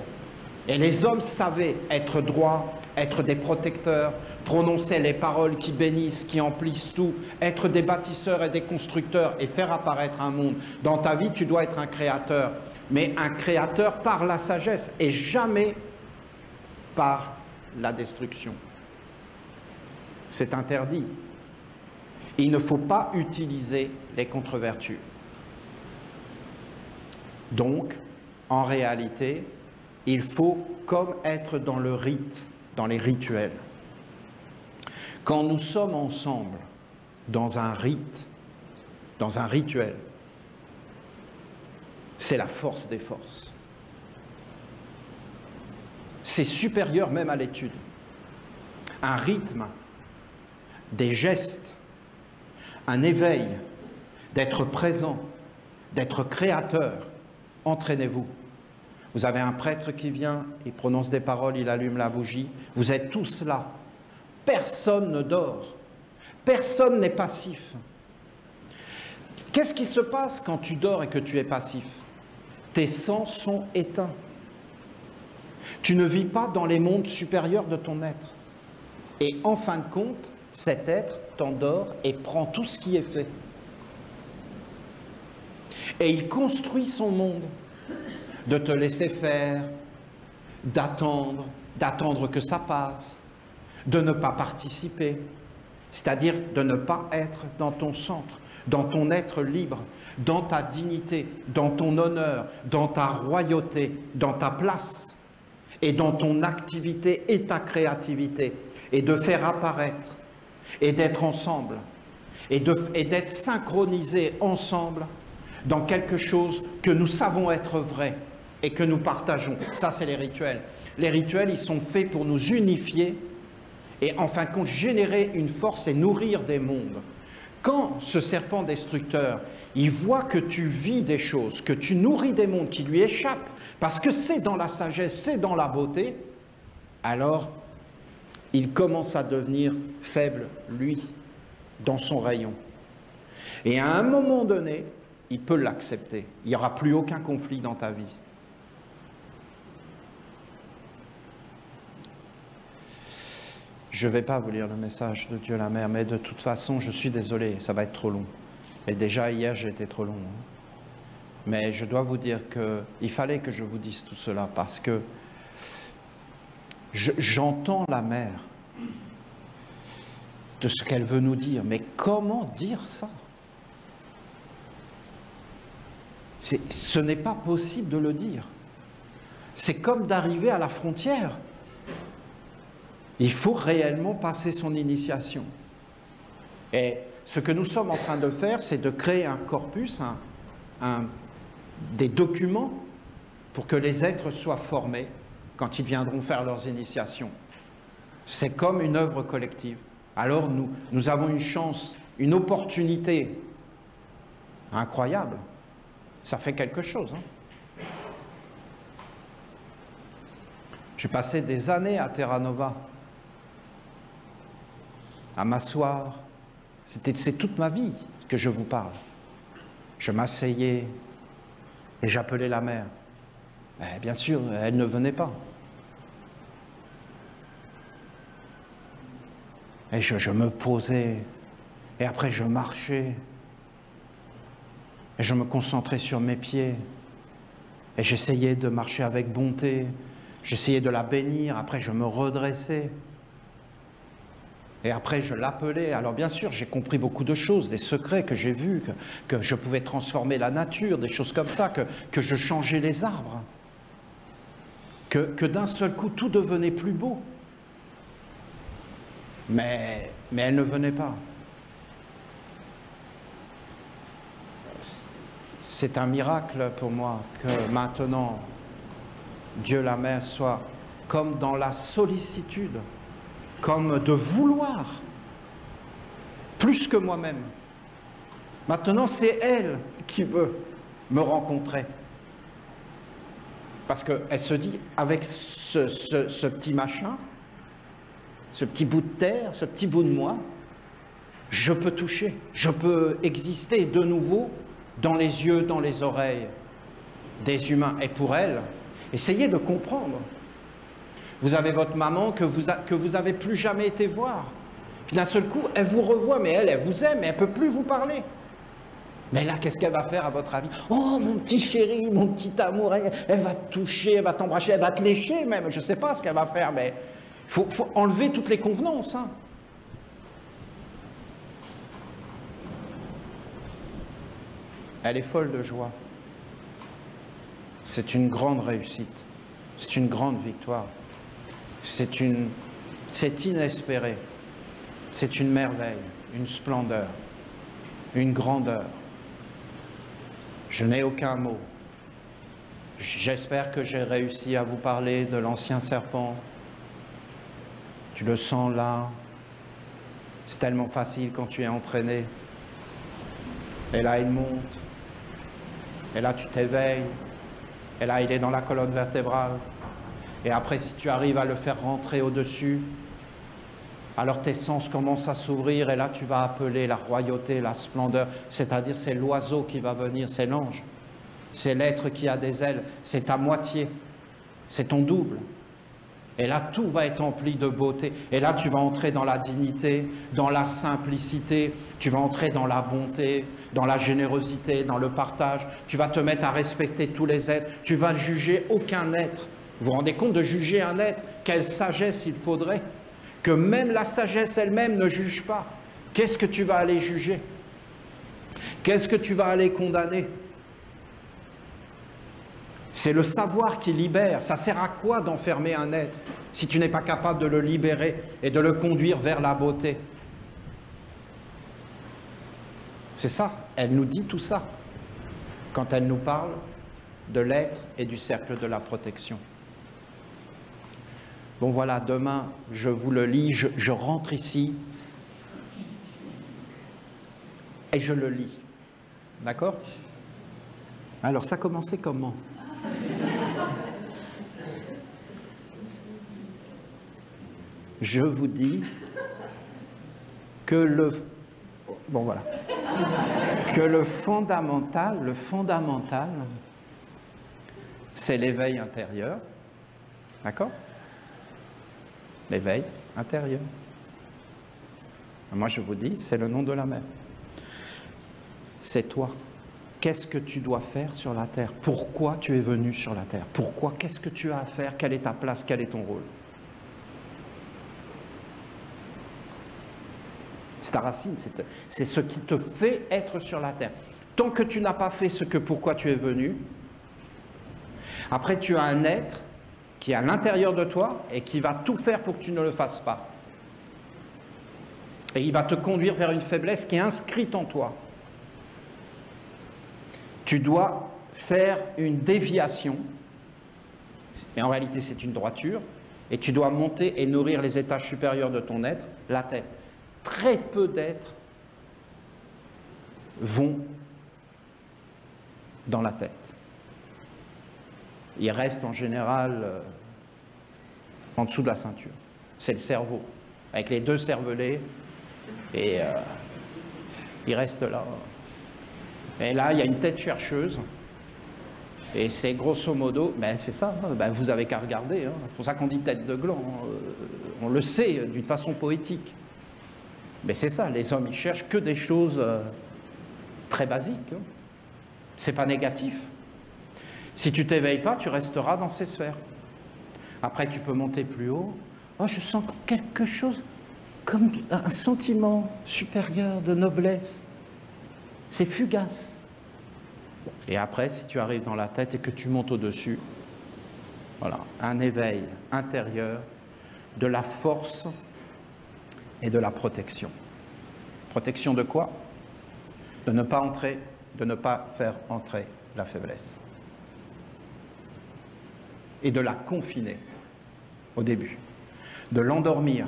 Et les hommes savaient être droits, être des protecteurs, prononcer les paroles qui bénissent, qui emplissent tout, être des bâtisseurs et des constructeurs et faire apparaître un monde. Dans ta vie, tu dois être un créateur. Mais un créateur par la sagesse et jamais par la destruction. C'est interdit. Il ne faut pas utiliser les contre-vertus. Donc, en réalité, il faut comme être dans le rite, dans les rituels. Quand nous sommes ensemble dans un rite, dans un rituel, c'est la force des forces. C'est supérieur même à l'étude. Un rythme, des gestes, un éveil, d'être présent, d'être créateur. Entraînez-vous. Vous avez un prêtre qui vient, il prononce des paroles, il allume la bougie. Vous êtes tous là. Personne ne dort. Personne n'est passif. Qu'est-ce qui se passe quand tu dors et que tu es passif? Tes sens sont éteints. Tu ne vis pas dans les mondes supérieurs de ton être. Et en fin de compte, cet être t'endort et prend tout ce qui est fait. Et il construit son monde. De te laisser faire, d'attendre que ça passe, de ne pas participer, c'est-à-dire de ne pas être dans ton centre, dans ton être libre, dans ta dignité, dans ton honneur, dans ta royauté, dans ta place, et dans ton activité et ta créativité, et de faire apparaître, et d'être ensemble, et d'être synchronisés ensemble dans quelque chose que nous savons être vrai, et que nous partageons. Ça, c'est les rituels. Les rituels, ils sont faits pour nous unifier et, en fin de compte, générer une force et nourrir des mondes. Quand ce serpent destructeur, il voit que tu vis des choses, que tu nourris des mondes qui lui échappent, parce que c'est dans la sagesse, c'est dans la beauté, alors il commence à devenir faible, lui, dans son rayon. Et à un moment donné, il peut l'accepter. Il n'y aura plus aucun conflit dans ta vie. Je ne vais pas vous lire le message de Dieu la Mère, mais de toute façon, je suis désolé, ça va être trop long. Et déjà, hier, j'ai été trop long. Mais je dois vous dire qu'il fallait que je vous dise tout cela, parce que j'entends la Mère de ce qu'elle veut nous dire. Mais comment dire ça? Ce n'est pas possible de le dire. C'est comme d'arriver à la frontière. Il faut réellement passer son initiation. Et ce que nous sommes en train de faire, c'est de créer un corpus, des documents pour que les êtres soient formés quand ils viendront faire leurs initiations. C'est comme une œuvre collective. Alors nous avons une chance, une opportunité incroyable. Ça fait quelque chose. Hein. J'ai passé des années à Terra Nova, à m'asseoir. C'est toute ma vie que je vous parle. Je m'asseyais et j'appelais la mère. Mais bien sûr, elle ne venait pas. Et je me posais, et après je marchais, Et je me concentrais sur mes pieds. Et j'essayais de marcher avec bonté. J'essayais de la bénir. Après, je me redressais. Et après, je l'appelais. Alors bien sûr, j'ai compris beaucoup de choses, des secrets que j'ai vus, que je pouvais transformer la nature, des choses comme ça, que je changeais les arbres. Que d'un seul coup, tout devenait plus beau. Mais elle ne venait pas. C'est un miracle pour moi que maintenant, Dieu la Mère soit comme dans la sollicitude, comme de vouloir, plus que moi-même. Maintenant, c'est elle qui veut me rencontrer. Parce qu'elle se dit, avec ce petit machin, ce petit bout de terre, ce petit bout de moi, je peux toucher, je peux exister de nouveau dans les yeux, dans les oreilles des humains. Et pour elle, essayez de comprendre. Vous avez votre maman que vous avez plus jamais été voir. Puis d'un seul coup, elle vous revoit, mais elle vous aime, mais elle ne peut plus vous parler. Mais là, qu'est-ce qu'elle va faire à votre avis? Oh, mon petit chéri, mon petit amour, elle va te toucher, elle va t'embrasser, elle va te lécher même. Je ne sais pas ce qu'elle va faire, mais il faut enlever toutes les convenances. Hein. Elle est folle de joie. C'est une grande réussite. C'est une grande victoire. C'est inespéré. C'est une merveille, une splendeur, une grandeur. Je n'ai aucun mot. J'espère que j'ai réussi à vous parler de l'ancien serpent. Tu le sens là. C'est tellement facile quand tu es entraîné. Et là, il monte. Et là, tu t'éveilles. Et là, il est dans la colonne vertébrale. Et après, si tu arrives à le faire rentrer au-dessus, alors tes sens commencent à s'ouvrir et là, tu vas appeler la royauté, la splendeur. C'est-à-dire, c'est l'oiseau qui va venir, c'est l'ange. C'est l'être qui a des ailes. C'est ta moitié. C'est ton double. Et là, tout va être empli de beauté. Et là, tu vas entrer dans la dignité, dans la simplicité. Tu vas entrer dans la bonté, dans la générosité, dans le partage. Tu vas te mettre à respecter tous les êtres. Tu vas juger aucun être. Vous vous rendez compte de juger un être? Quelle sagesse il faudrait que même la sagesse elle-même ne juge pas. Qu'est-ce que tu vas aller juger? Qu'est-ce que tu vas aller condamner? C'est le savoir qui libère. Ça sert à quoi d'enfermer un être si tu n'es pas capable de le libérer et de le conduire vers la beauté? C'est ça, elle nous dit tout ça quand elle nous parle de l'être et du cercle de la protection. Bon voilà, demain, je vous le lis, je rentre ici et je le lis. D'accord? Alors, ça commençait comment? Je vous dis que bon voilà, que le fondamental, c'est l'éveil intérieur. D'accord? L'éveil intérieur. Moi, je vous dis, c'est le nom de la mer. C'est toi. Qu'est-ce que tu dois faire sur la terre? Pourquoi tu es venu sur la terre? Pourquoi? Qu'est-ce que tu as à faire? Quelle est ta place? Quel est ton rôle? C'est ta racine, c'est ce qui te fait être sur la terre. Tant que tu n'as pas fait ce que pourquoi tu es venu, après tu as un être qui est à l'intérieur de toi et qui va tout faire pour que tu ne le fasses pas. Et il va te conduire vers une faiblesse qui est inscrite en toi. Tu dois faire une déviation, et en réalité c'est une droiture, et tu dois monter et nourrir les étages supérieurs de ton être, la tête. Très peu d'êtres vont dans la tête. Ils restent en général en dessous de la ceinture. C'est le cerveau, avec les deux cervelets, et ils restent là. Et là, il y a une tête chercheuse, et c'est grosso modo, ben c'est ça, ben vous avez qu'à regarder, hein. C'est pour ça qu'on dit tête de gland, on le sait d'une façon poétique. Mais c'est ça, les hommes, ils cherchent que des choses très basiques. Hein. C'est pas négatif. Si tu t'éveilles pas, tu resteras dans ces sphères. Après, tu peux monter plus haut. Oh, je sens quelque chose, comme un sentiment supérieur de noblesse. C'est fugace. Et après, si tu arrives dans la tête et que tu montes au-dessus, voilà, un éveil intérieur de la force et de la protection. Protection de quoi? De ne pas entrer, de ne pas faire entrer la faiblesse. Et de la confiner au début. De l'endormir,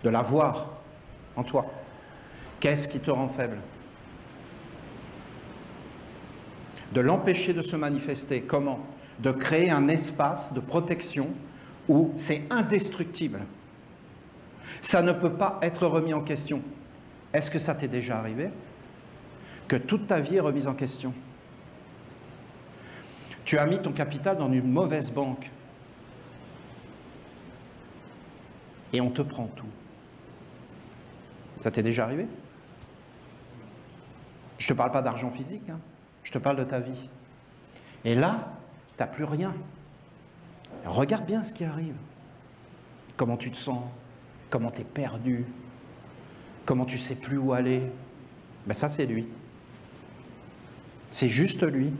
de la voir en toi. Qu'est-ce qui te rend faible? De l'empêcher de se manifester. Comment? De créer un espace de protection où c'est indestructible. Ça ne peut pas être remis en question. Est-ce que ça t'est déjà arrivé? Que toute ta vie est remise en question. Tu as mis ton capital dans une mauvaise banque. Et on te prend tout. Ça t'est déjà arrivé? Je ne te parle pas d'argent physique, hein. Je te parle de ta vie. Et là, tu n'as plus rien. Regarde bien ce qui arrive. Comment tu te sens, comment tu es perdu, comment tu ne sais plus où aller. Ben ça, c'est lui. C'est juste lui.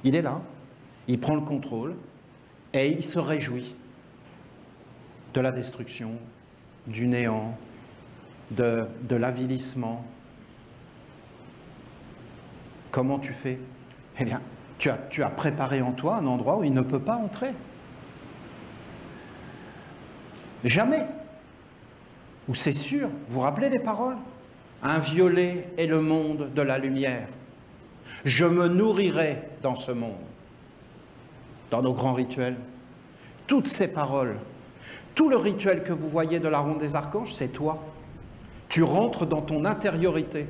Il est là, il prend le contrôle et il se réjouit de la destruction, du néant, de l'avilissement. Comment tu fais? Eh bien, tu as préparé en toi un endroit où il ne peut pas entrer. Jamais. Où c'est sûr, vous vous rappelez les paroles? Un violet est le monde de la lumière. Je me nourrirai dans ce monde. Dans nos grands rituels, toutes ces paroles, tout le rituel que vous voyez de la ronde des archanges, c'est toi. Tu rentres dans ton intériorité.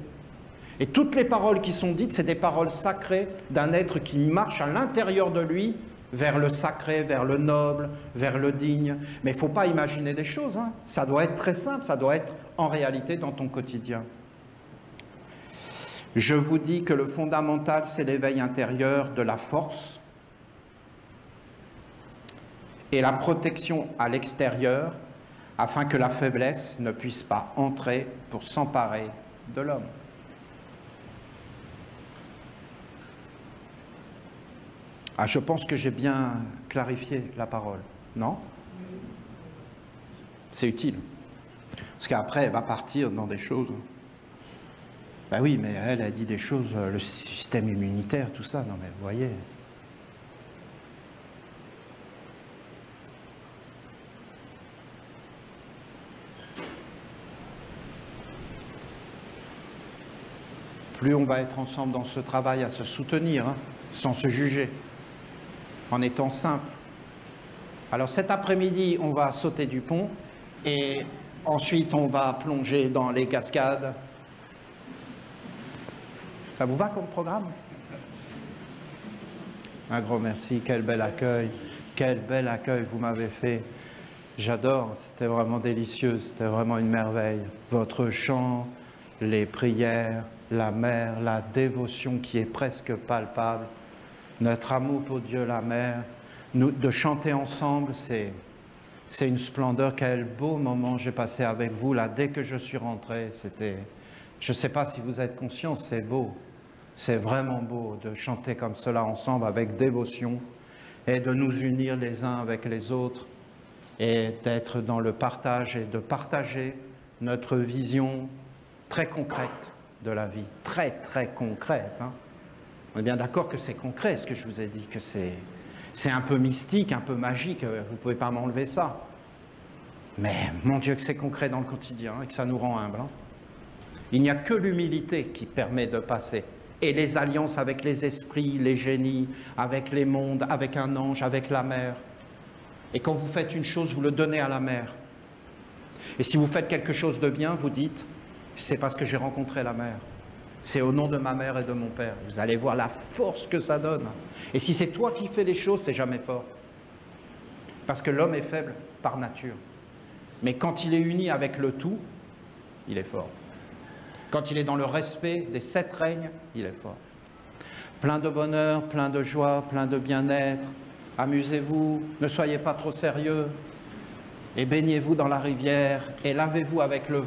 Et toutes les paroles qui sont dites, c'est des paroles sacrées d'un être qui marche à l'intérieur de lui vers le sacré, vers le noble, vers le digne. Mais il ne faut pas imaginer des choses, hein. Ça doit être très simple, ça doit être en réalité dans ton quotidien. Je vous dis que le fondamental, c'est l'éveil intérieur de la force et la protection à l'extérieur afin que la faiblesse ne puisse pas entrer pour s'emparer de l'homme. Ah, je pense que j'ai bien clarifié la parole, non? C'est utile. Parce qu'après, elle va partir dans des choses. Ben oui, mais elle a dit des choses, le système immunitaire, tout ça. Non, mais vous voyez. Plus on va être ensemble dans ce travail à se soutenir, hein, sans se juger, en étant simple. Alors cet après-midi, on va sauter du pont et ensuite on va plonger dans les cascades. Ça vous va comme programme? Un gros merci, quel bel accueil vous m'avez fait. J'adore, c'était vraiment délicieux, c'était vraiment une merveille. Votre chant, les prières, la mer, la dévotion qui est presque palpable. Notre amour pour Dieu, la mère, de chanter ensemble, c'est une splendeur. Quel beau moment j'ai passé avec vous là dès que je suis rentré. C'était, je ne sais pas si vous êtes conscients, c'est beau, c'est vraiment beau de chanter comme cela ensemble avec dévotion et de nous unir les uns avec les autres et d'être dans le partage et de partager notre vision très concrète de la vie, très très concrète, hein. On est bien d'accord que c'est concret, ce que je vous ai dit, que c'est un peu mystique, un peu magique, vous ne pouvez pas m'enlever ça. Mais mon Dieu que c'est concret dans le quotidien et que ça nous rend humbles, hein. Il n'y a que l'humilité qui permet de passer. Et les alliances avec les esprits, les génies, avec les mondes, avec un ange, avec la mer. Et quand vous faites une chose, vous le donnez à la mer. Et si vous faites quelque chose de bien, vous dites, c'est parce que j'ai rencontré la mer. C'est au nom de ma mère et de mon père. Vous allez voir la force que ça donne. Et si c'est toi qui fais les choses, c'est jamais fort. Parce que l'homme est faible par nature. Mais quand il est uni avec le tout, il est fort. Quand il est dans le respect des 7 règnes, il est fort. plein de bonheur, plein de joie, plein de bien-être. Amusez-vous, ne soyez pas trop sérieux et baignez-vous dans la rivière et lavez-vous avec le vent.